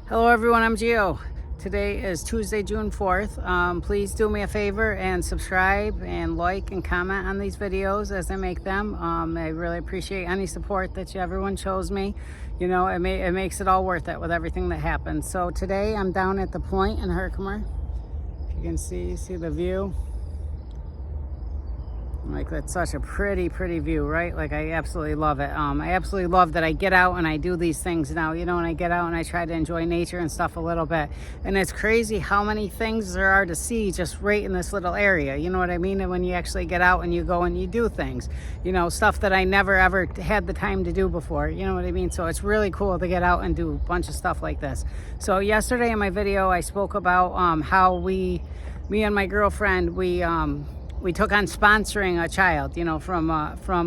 Hello everyone, I'm Gio. Today is Tuesday, June 4th. Please do me a favor and subscribe and like and comment on these videos as I make them. I really appreciate any support that everyone shows me. You know, it makes it all worth it with everything that happens. So today I'm down at the point in Herkimer. If you can see the view. Like, that's such a pretty view, right? Like, I absolutely love it. I absolutely love that I get out and I do these things now, you know, and I get out and I try to enjoy nature and stuff a little bit. And it's crazy how many things there are to see just right in this little area, you know what I mean? And when you actually get out and you go and you do things, you know, stuff that I never ever had the time to do before, you know what I mean? So it's really cool to get out and do a bunch of stuff like this. So yesterday in my video, I spoke about how me and my girlfriend, we took on sponsoring a child, you know, from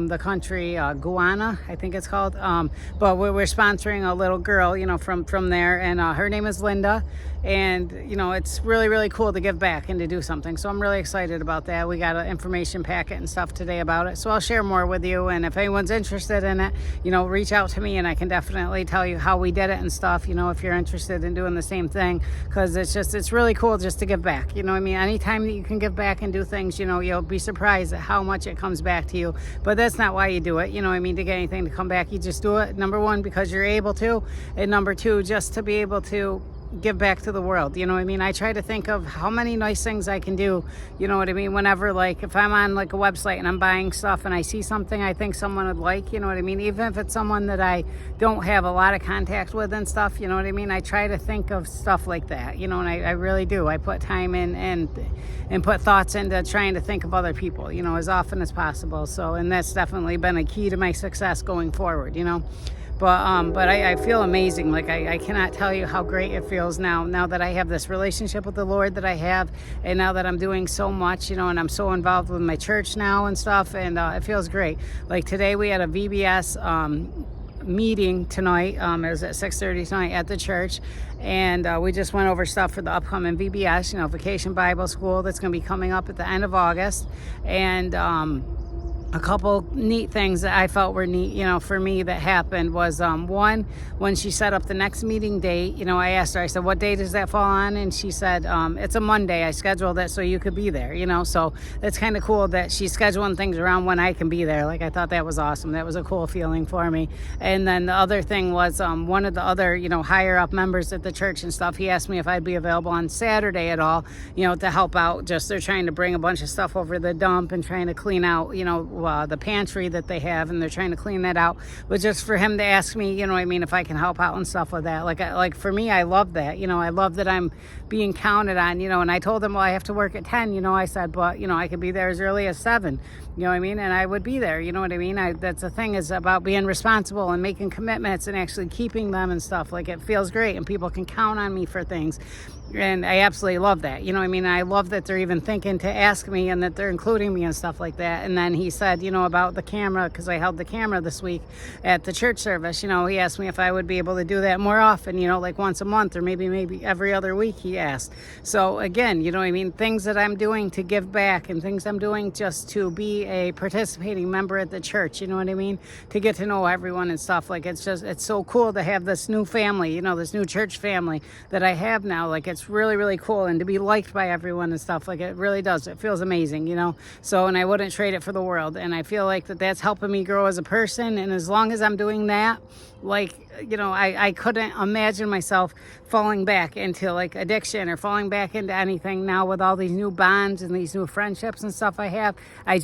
the country Guyana, I think it's called. But we're sponsoring a little girl, you know, from there, and her name is Linda. And you know, it's really cool to give back and to do something. So I'm really excited about that. We got an information packet and stuff today about it. So I'll share more with you. And if anyone's interested in it, you know, reach out to me and I can definitely tell you how we did it and stuff. You know, if you're interested in doing the same thing, because it's really cool just to give back. You know what I mean? Anytime that you can give back and do things, you know, you'll be surprised at how much it comes back to you. But that's not why you do it. You know what I mean? To get anything to come back, you just do it. Number one, because you're able to, and number two, just to be able to give back to the world. You know what I mean? I try to think of how many nice things I can do, you know what I mean, whenever, like, if I'm on like a website and I'm buying stuff and I see something I think someone would like, you know what I mean, even if it's someone that I don't have a lot of contact with and stuff, you know what I mean, I try to think of stuff like that, you know, and I really do. I put time in and put thoughts into trying to think of other people, you know, as often as possible. So, and that's definitely been a key to my success going forward, you know. But I feel amazing. Like, I cannot tell you how great it feels now that I have this relationship with the Lord that I have, and now that I'm doing so much, you know, and I'm so involved with my church now and stuff, and it feels great. Like today we had a VBS meeting tonight. It was at 6:30 tonight at the church, and we just went over stuff for the upcoming VBS, you know, Vacation Bible School, that's going to be coming up at the end of August. And a couple neat things that I felt were neat, you know, for me that happened was, one, when she set up the next meeting date, you know, I asked her, I said, what day does that fall on? And she said, it's a Monday. I scheduled it so you could be there, you know, so it's kind of cool that she's scheduling things around when I can be there. Like, I thought that was awesome. That was a cool feeling for me. And then the other thing was, one of the other, you know, higher up members at the church and stuff, he asked me if I'd be available on Saturday at all, you know, to help out. Just, they're trying to bring a bunch of stuff over the dump and trying to clean out, you know, the pantry that they have, and they're trying to clean that out. But just for him to ask me, you know what I mean, if I can help out and stuff with that, like for me, I love that, you know, I love that I'm being counted on, you know. And I told him, well, I have to work at 10, you know, I said, but you know, I could be there as early as 7, you know what I mean, and I would be there, you know what I mean. That's the thing, is about being responsible and making commitments and actually keeping them and stuff. Like, it feels great, and people can count on me for things. And I absolutely love that, you know what I mean. I love that they're even thinking to ask me, and that they're including me and stuff like that. And then he said, you know, about the camera, because I held the camera this week at the church service, you know, he asked me if I would be able to do that more often, you know, like once a month, or maybe every other week, he asked. So again, you know what I mean, things that I'm doing to give back, and things I'm doing just to be a participating member at the church, you know what I mean, to get to know everyone and stuff. Like, it's so cool to have this new family, you know, this new church family that I have now. Like, it's really cool, and to be liked by everyone and stuff. Like, it really does, it feels amazing, you know. So, and I wouldn't trade it for the world. And I feel like that's helping me grow as a person. And as long as I'm doing that, like, you know, I couldn't imagine myself falling back into like addiction or falling back into anything now with all these new bonds and these new friendships and stuff I have. I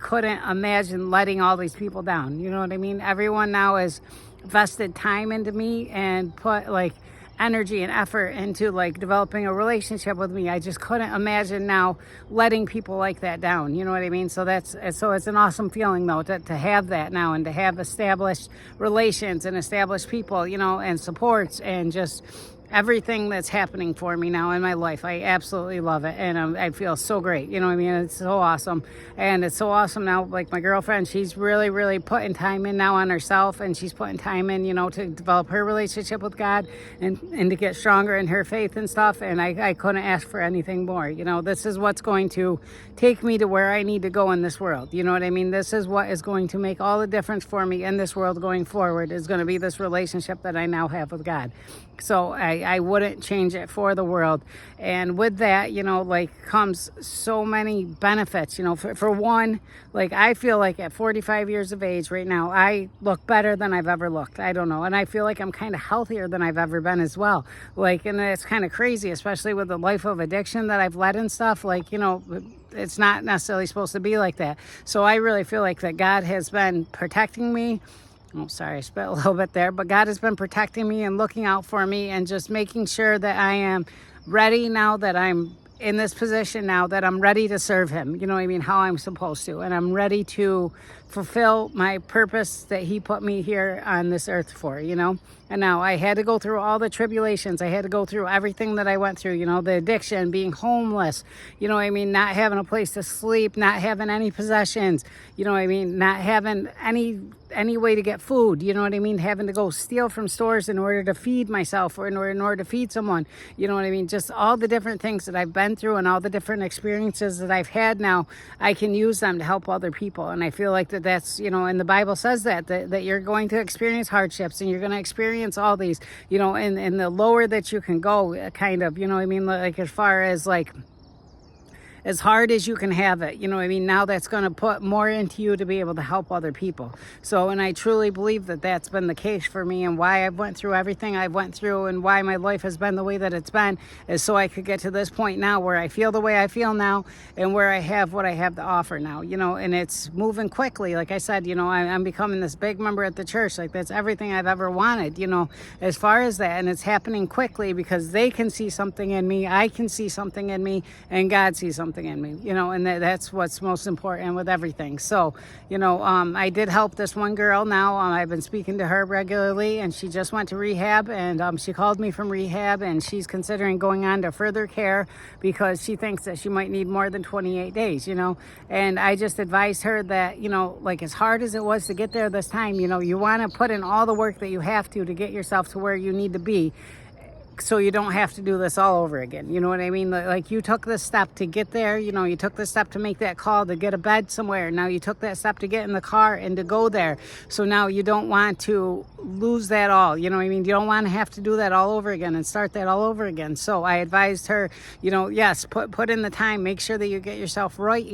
couldn't imagine letting all these people down, you know what I mean. Everyone now has vested time into me and put like energy and effort into like developing a relationship with me. I just couldn't imagine now letting people like that down, you know what I mean. So it's an awesome feeling though, to have that now, and to have established relations and established people, you know, and supports, and just everything that's happening for me now in my life. I absolutely love it, and I feel so great, you know what I mean. It's so awesome, and it's so awesome now. Like, my girlfriend, she's really putting time in now on herself, and she's putting time in, you know, to develop her relationship with God, and to get stronger in her faith and stuff. And I couldn't ask for anything more, you know. This is what's going to take me to where I need to go in this world, you know what I mean. This is what is going to make all the difference for me in this world going forward, is going to be this relationship that I now have with God. So I wouldn't change it for the world. And with that, like comes so many benefits, for one, like I feel like at 45 years of age right now, I look better than I've ever looked. I don't know. And I feel like I'm kind of healthier than I've ever been as well. Like, and it's kind of crazy, especially with the life of addiction that I've led and stuff. Like, it's not necessarily supposed to be like that. So I really feel like that God has been protecting me. Oh, sorry, I spit a little bit there, but God has been protecting me and looking out for me and just making sure that I am ready now, that I'm in this position now, that I'm ready to serve him, how I'm supposed to. And I'm ready to fulfill my purpose that he put me here on this earth for, And now I had to go through all the tribulations. I had to go through everything that I went through, the addiction, being homeless, not having a place to sleep, not having any possessions, not having any way to get food, having to go steal from stores in order to feed myself or in order to feed someone, just all the different things that I've been through and all the different experiences that I've had now, I can use them to help other people. And I feel like that's, and the Bible says that you're going to experience hardships and you're going to experience all these, and the lower that you can go, kind of, like as far as like, as hard as you can have it, now that's going to put more into you to be able to help other people. So, and I truly believe that that's been the case for me, and why I've went through everything I've went through and why my life has been the way that it's been is so I could get to this point now where I feel the way I feel now and where I have what I have to offer now, and it's moving quickly. Like I said, I'm becoming this big member at the church. Like that's everything I've ever wanted, as far as that. And it's happening quickly because they can see something in me. I can see something in me, and God sees something in me, and that's what's most important with everything. So, I did help this one girl now. I've been speaking to her regularly, and she just went to rehab, and she called me from rehab, and she's considering going on to further care because she thinks that she might need more than 28 days, and I just advised her that, like as hard as it was to get there this time, you want to put in all the work that you have to get yourself to where you need to be, so you don't have to do this all over again. You know what I mean? Like you took this step to get there, you took the step to make that call to get a bed somewhere. Now you took that step to get in the car and to go there. So now you don't want to lose that all. You don't want to have to do that all over again and start that all over again. So I advised her, yes, put in the time, make sure that you get yourself right,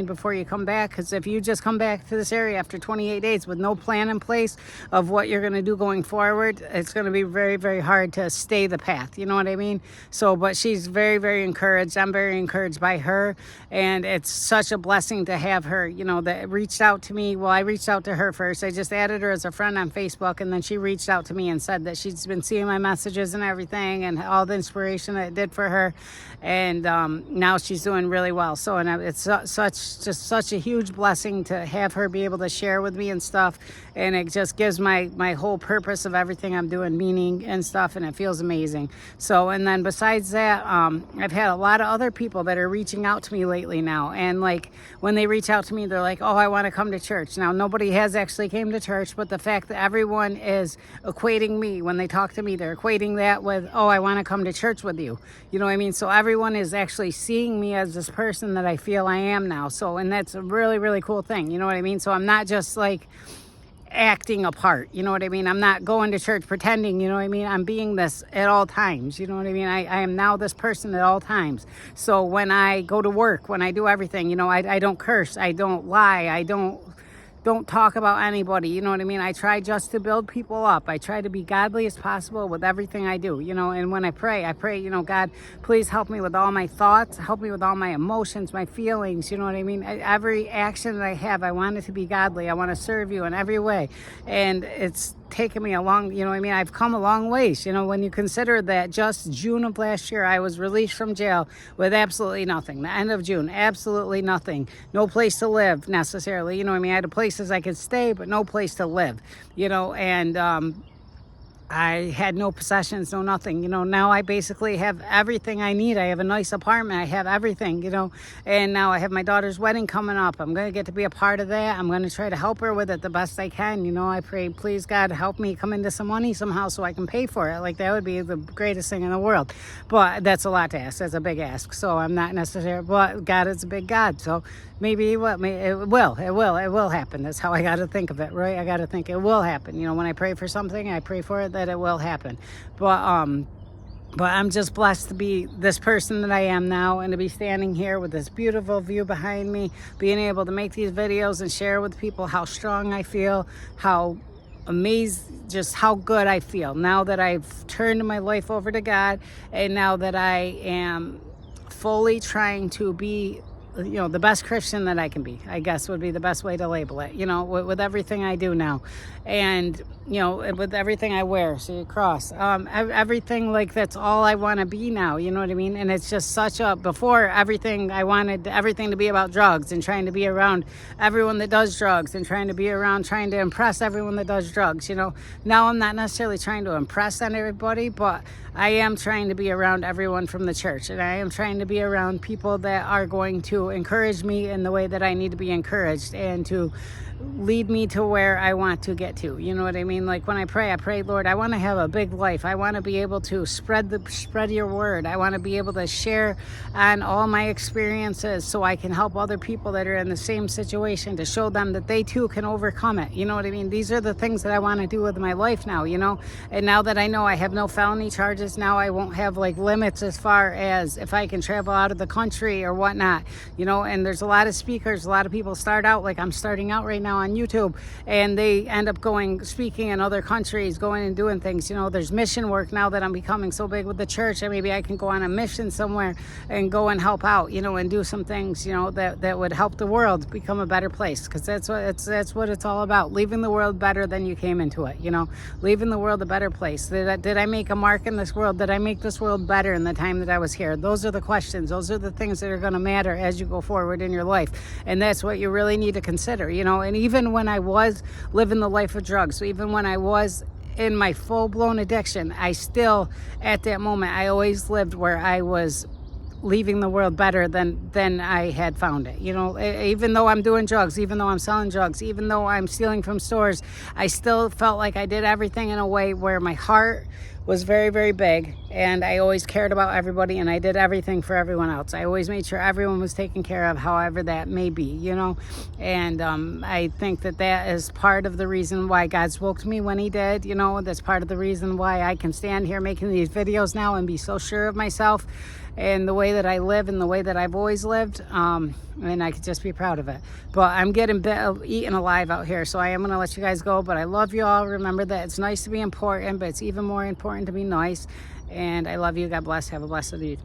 before you come back. Because if you just come back to this area after 28 days with no plan in place of what you're going to do going forward, it's going to be very, very hard to stay the path. You know what I mean? So, but she's very, very encouraged. I'm very encouraged by her. And it's such a blessing to have her, that reached out to me. Well, I reached out to her first. I just added her as a friend on Facebook. And then she reached out to me and said that she's been seeing my messages and everything and all the inspiration that it did for her. And now she's doing really well. So, and it's such a huge blessing to have her be able to share with me and stuff. And it just gives my whole purpose of everything I'm doing meaning and stuff. And it feels amazing. So, and then besides that, I've had a lot of other people that are reaching out to me lately now. And like when they reach out to me, they're like, oh, I want to come to church. Now, nobody has actually came to church, but the fact that everyone is equating me when they talk to me, they're equating that with, oh, I want to come to church with you. You know what I mean? So everyone is actually seeing me as this person that I feel I am now. So, and that's a really, really cool thing. You know what I mean? So I'm not just like acting a part, you know what I mean? I'm not going to church pretending, you know what I mean? I'm being this at all times, you know what I mean? I am now this person at all times. So when I go to work, when I do everything, I don't curse, I don't lie, I don't talk about anybody, you know what I mean? I try just to build people up. I try to be godly as possible with everything I do, and when I pray, God, please help me with all my thoughts, help me with all my emotions, my feelings, you know what I mean? Every action that I have, I want it to be godly. I want to serve you in every way. And it's taken me a long, you know what I mean? I've come a long ways, when you consider that just June of last year, I was released from jail with absolutely nothing. The end of June, absolutely nothing. No place to live necessarily, you know what I mean? I had places I could stay, but no place to live, and I had no possessions, no nothing, now I basically have everything I need. I have a nice apartment, I have everything, and now I have my daughter's wedding coming up. I'm going to get to be a part of that. I'm going to try to help her with it the best I can, I pray, please God, help me come into some money somehow so I can pay for it. Like that would be the greatest thing in the world, but that's a lot to ask. That's a big ask, so I'm not necessarily, but God is a big God, so maybe it will happen. That's how I got to think of it, right? I got to think it will happen. When I pray for something, I pray for it that that it will happen. But I'm just blessed to be this person that I am now, and to be standing here with this beautiful view behind me, being able to make these videos and share with people how strong I feel, how amazed, just how good I feel now that I've turned my life over to God, and now that I am fully trying to be, the best Christian that I can be, I guess would be the best way to label it, with everything I do now. And, with everything I wear, see a cross, everything, like, that's all I want to be now, you know what I mean? And it's just before everything, I wanted everything to be about drugs and trying to be around everyone that does drugs and trying to impress everyone that does drugs, Now I'm not necessarily trying to impress on everybody, but I am trying to be around everyone from the church, and I am trying to be around people that are going to encourage me in the way that I need to be encouraged, and to lead me to where I want to get to. You know what I mean? Like, when I pray, Lord, I want to have a big life. I want to be able to spread your word. I want to be able to share on all my experiences, so I can help other people that are in the same situation, to show them that they too can overcome it. You know what I mean? These are the things that I want to do with my life now, And now that I know I have no felony charges, now I won't have like limits as far as if I can travel out of the country or whatnot, And there's a lot of speakers, a lot of people start out like I'm starting out right now on YouTube, and they end up speaking in other countries, going and doing things. There's mission work now that I'm becoming so big with the church, and maybe I can go on a mission somewhere and go and help out, and do some things, that would help the world become a better place, because that's what it's all about, leaving the world better than you came into it, leaving the world a better place. Did I make a mark in this world? Did I make this world better in the time that I was here? Those are the questions. Those are the things that are going to matter as you go forward in your life, and that's what you really need to consider, And even when I was living the life of drugs, so even when I was in my full-blown addiction, I still, at that moment, I always lived where I was leaving the world better than I had found it. Even though I'm doing drugs, even though I'm selling drugs, even though I'm stealing from stores, I still felt like I did everything in a way where my heart was very, very big, and I always cared about everybody, and I did everything for everyone else. I always made sure everyone was taken care of, however that may be, And I think that is part of the reason why God spoke to me when he did, That's part of the reason why I can stand here making these videos now and be so sure of myself and the way that I live and the way that I've always lived, and I could just be proud of it. But I'm getting eaten alive out here, so I am going to let you guys go. But I love you all. Remember that it's nice to be important, but it's even more important to be nice. And I love you. God bless. Have a blessed day.